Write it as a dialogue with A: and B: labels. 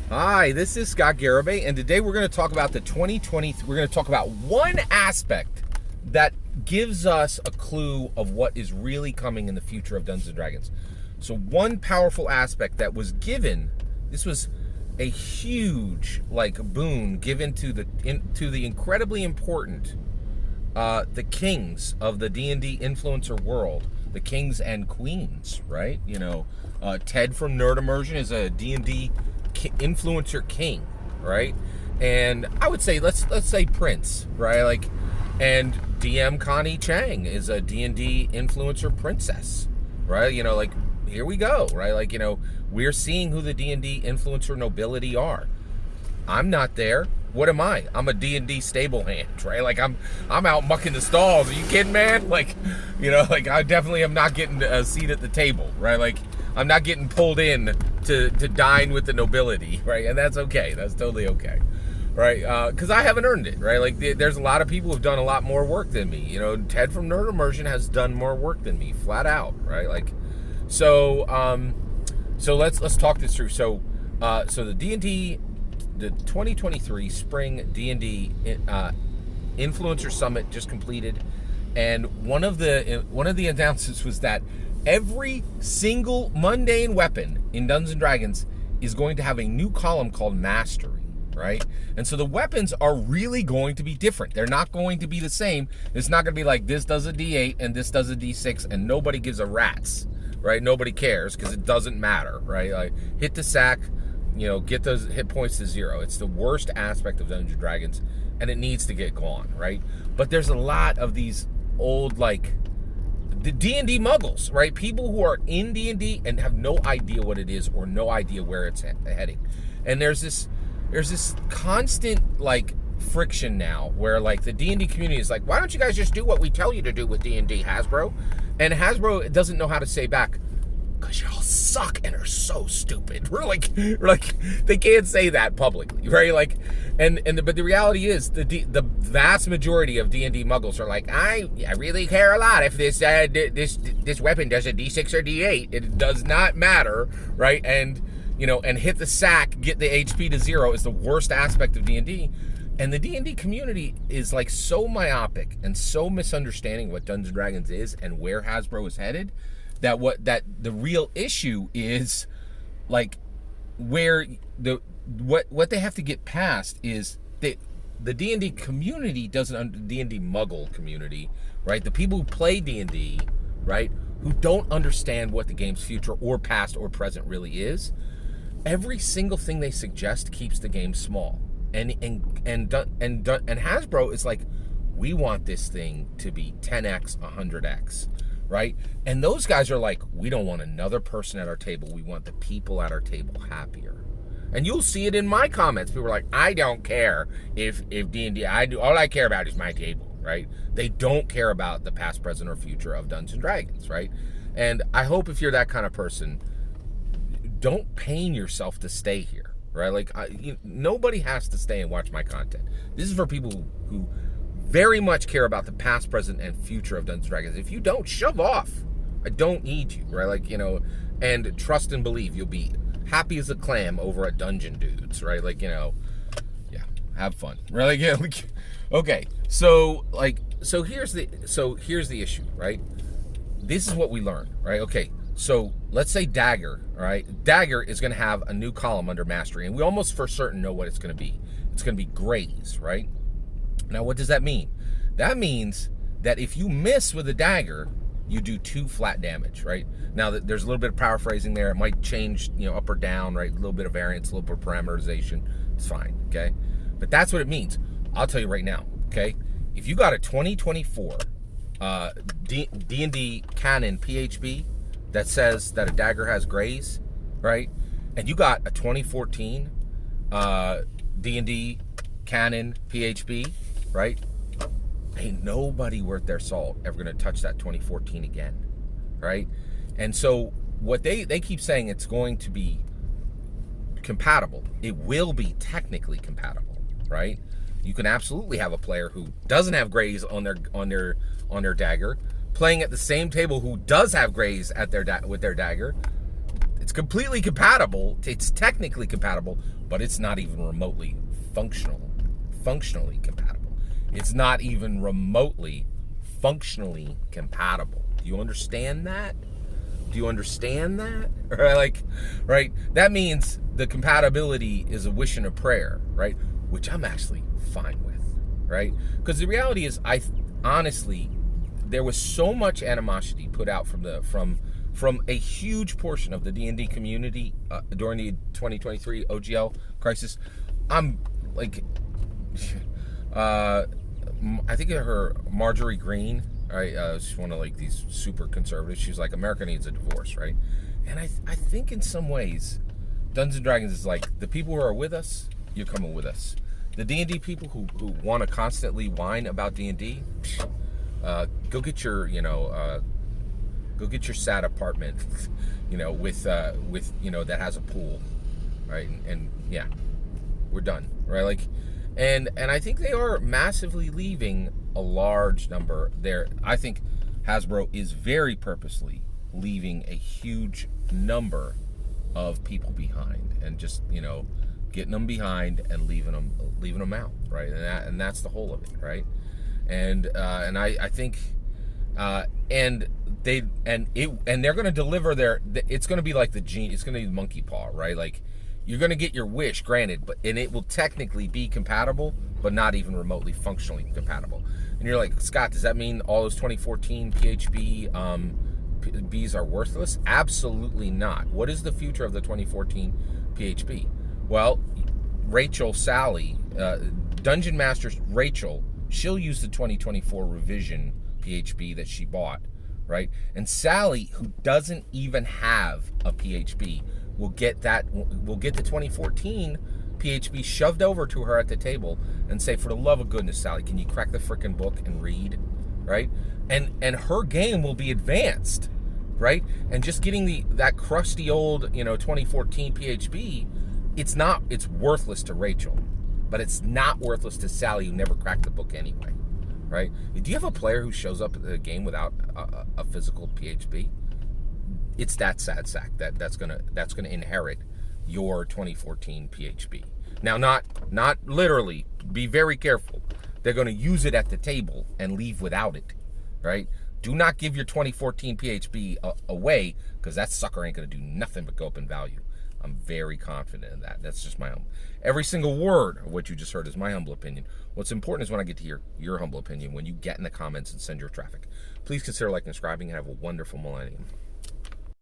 A: Hi, this is Scott Garibay, and today we're going to talk about the 2020. We're going to talk about one aspect that gives us a clue of what is really coming in the future of Dungeons & Dragons. So one powerful aspect that was given, this was a huge boon given to the incredibly important the kings of the D&D influencer world, the kings and queens, right? Ted from Nerd Immersion is a D&D influencer king, right? And I would say let's say Prince, right? And DM Connie Chang is a D&D influencer princess, right? Here we go, right? We're seeing who the D&D influencer nobility are. I'm not there. What am I? I'm a D&D stable hand, right? I'm out mucking the stalls. Are you kidding, man? I definitely am not getting a seat at the table, right? I'm not getting pulled in to dine with the nobility, right? And that's okay. That's totally okay, right? Because I haven't earned it, right? There's a lot of people who've done a lot more work than me. Ted from Nerd Immersion has done more work than me, flat out, right? So let's talk this through. So the D&D, the 2023 Spring D&D Influencer Summit just completed, and one of the announcements was that every single mundane weapon in Dungeons & Dragons is going to have a new column called Mastery, right? And so the weapons are really going to be different. They're not going to be the same. It's not going to be like this does a D8 and this does a D6 and nobody gives a rat's, right? Nobody cares because it doesn't matter, right? Hit the sack, get those hit points to 0. It's the worst aspect of Dungeons & Dragons, and it needs to get gone, right? But there's a lot of these old, the D&D muggles, right? People who are in D&D and have no idea what it is or no idea where it's heading. And there's this constant, friction now where, the D&D community is like, why don't you guys just do what we tell you to do with D&D, Hasbro? And Hasbro doesn't know how to say back, because y'all suck and are so stupid. We're like they can't say that publicly, right? But the reality is the vast majority of D&D muggles are like, I really care a lot if this weapon does a D6 or D8. It does not matter, right? And hit the sack, get the HP to 0 is the worst aspect of D&D. And the D&D community is so myopic and so misunderstanding what Dungeons & Dragons is and where Hasbro is headed, that the real issue is where what they have to get past is the D&D community doesn't, D&D muggle community, right? The people who play D&D, right, who don't understand what the game's future or past or present really is. Every single thing they suggest keeps the game small. And Hasbro is like, we want this thing to be 10x, 100x, right? And those guys are like, we don't want another person at our table. We want the people at our table happier. And you'll see it in my comments. People are like, I don't care if D&D, all I care about is my table, right? They don't care about the past, present, or future of Dungeons & Dragons, right? And I hope if you're that kind of person, don't pain yourself to stay here, right? Nobody has to stay and watch my content. This is for people who very much care about the past, present, and future of Dungeons & Dragons. If you don't, shove off. I don't need you, right? And trust and believe you'll be happy as a clam over at Dungeon Dudes, right? Yeah, have fun, right? Okay, so here's the issue, right? This is what we learned, right? Okay, so let's say Dagger, all right? Dagger is going to have a new column under Mastery, and we almost for certain know what it's going to be. It's going to be Graze, right? Now, what does that mean? That means that if you miss with a dagger, you do 2 flat damage, right? Now, there's a little bit of paraphrasing there. It might change, up or down, right? A little bit of variance, a little bit of parameterization. It's fine, okay? But that's what it means. I'll tell you right now, okay? If you got a 2024 D&D canon PHB that says that a dagger has graze, right? And you got a 2014 D&D canon PHB, right? Ain't nobody worth their salt ever going to touch that 2014 again, right? And so what they keep saying, it's going to be compatible. It will be technically compatible, right? You can absolutely have a player who doesn't have graze on their dagger playing at the same table who does have graze at with their dagger. It's completely compatible. It's technically compatible, but it's not even remotely functionally compatible. It's not even remotely functionally compatible. Do you understand that? Do you understand that? Right? That means the compatibility is a wish and a prayer, right? Which I'm actually fine with, right? Because the reality is, honestly, there was so much animosity put out from a huge portion of the D&D community during the 2023 OGL crisis. I'm like, I think her Marjorie Green, right? She's one of like these super conservatives. She's like, America needs a divorce, right? And I think in some ways, Dungeons & Dragons is like, the people who are with us, you're coming with us. The D&D people who want to constantly whine about D&D, go get your, go get your sad apartment, with that has a pool, right? And yeah, we're done, right? Like, and I think they are massively leaving a large number there. I think Hasbro is very purposely leaving a huge number of people behind, and just getting them behind and leaving them out, right? And that's the whole of it, right? And I think and they're going to deliver it's going to be like it's going to be the monkey paw, right? Like, you're going to get your wish granted, and it will technically be compatible, but not even remotely functionally compatible. And you're like, Scott, does that mean all those 2014 PHB Bs are worthless? Absolutely not. What is the future of the 2014 PHB? Well, Sally, Dungeon Master Rachel, she'll use the 2024 revision PHB that she bought, right? And Sally, who doesn't even have a PHB, will get the 2014 PHB shoved over to her at the table and say, for the love of goodness, Sally, can you crack the frickin' book and read, right? And her game will be advanced, right? And just getting that crusty old 2014 PHB, it's worthless to Rachel, but it's not worthless to Sally, who never cracked the book anyway, right? Do you have a player who shows up at the game without a physical PHB? It's that sad sack that's gonna inherit your 2014 PHB. Now, not literally. Be very careful. They're gonna use it at the table and leave without it, right? Do not give your 2014 PHB away, because that sucker ain't gonna do nothing but go up in value. I'm very confident in that. That's just my humble. Every single word of what you just heard is my humble opinion. What's important is when I get to hear your humble opinion, when you get in the comments and send your traffic. Please consider liking and subscribing, and have a wonderful millennium.